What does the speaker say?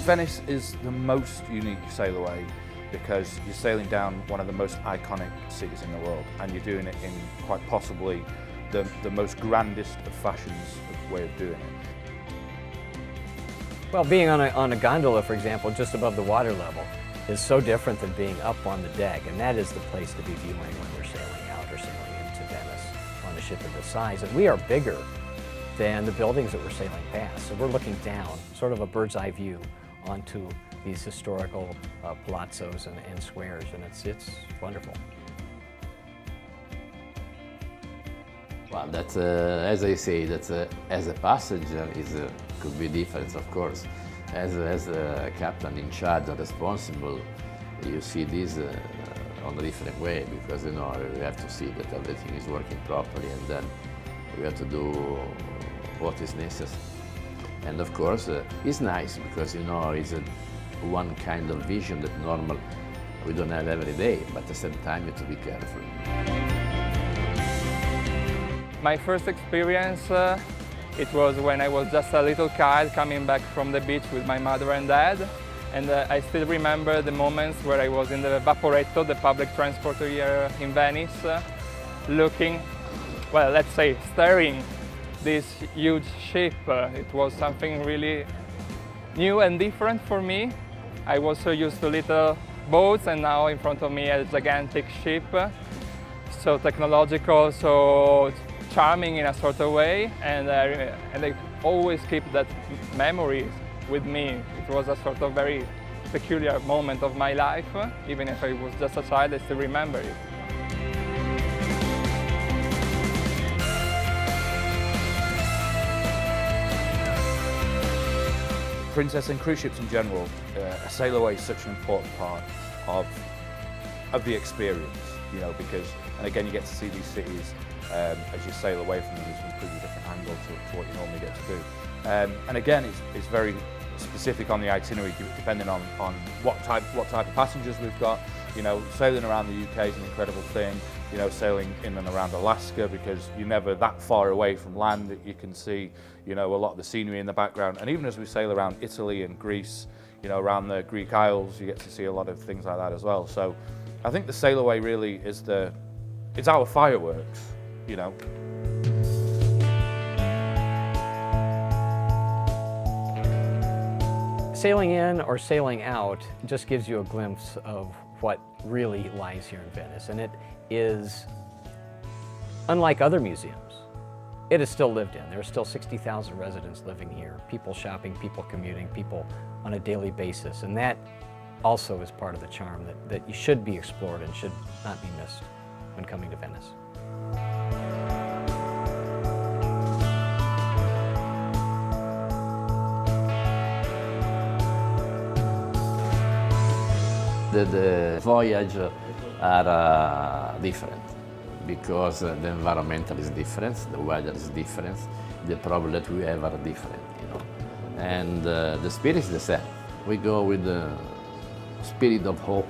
Venice is the most unique sailaway because you're sailing down one of the most iconic cities in the world, and you're doing it in quite possibly the most grandest of fashions of way of doing it. Well, being on a gondola, for example, just above the water level, is so different than being up on the deck, and that is the place to be viewing when we're sailing out or sailing into Venice on a ship of this size. And we are bigger than the buildings that we're sailing past, so we're looking down, sort of a bird's eye view onto these historical palazzos and squares, and it's wonderful. Well, that's as I say, that's as a passenger could be different, of course. As a captain in charge and responsible, you see this on a different way, because you have to see that everything is working properly, and then we have to do what is necessary. And of course, it's nice because it's one kind of vision that normal we don't have every day, but at the same time you have to be careful. My first experience, it was when I was just a little child coming back from the beach with my mother and dad. And I still remember the moments where I was in the Vaporetto, the public transport here in Venice, looking, well, let's say, staring this huge ship. It was something really new and different for me. I was so used to little boats, and now in front of me a gigantic ship, so technological, so charming in a sort of way, and I always keep that memory with me. It was a sort of very peculiar moment of my life. Even if I was just a child, I still remember it. Princess and cruise ships in general, a sailaway is such an important part of the experience, because, and again, you get to see these cities as you sail away from them from a completely different angle to what you normally get to do. And again, it's very specific on the itinerary, depending on what type of passengers we've got. Sailing around the UK is an incredible thing. Sailing in and around Alaska, because you're never that far away from land that you can see, a lot of the scenery in the background. And even as we sail around Italy and Greece, around the Greek Isles, you get to see a lot of things like that as well. So I think the sailaway really is it's our fireworks, Sailing in or sailing out just gives you a glimpse of what really lies here in Venice, and it is unlike other museums. It is still lived in. There are still 60,000 residents living here, people shopping, people commuting, people on a daily basis, and that also is part of the charm that you should be explored and should not be missed when coming to Venice. The voyage are different because the environmental is different, the weather is different, the problems that we have are different, and the spirit is the same. We go with the spirit of hope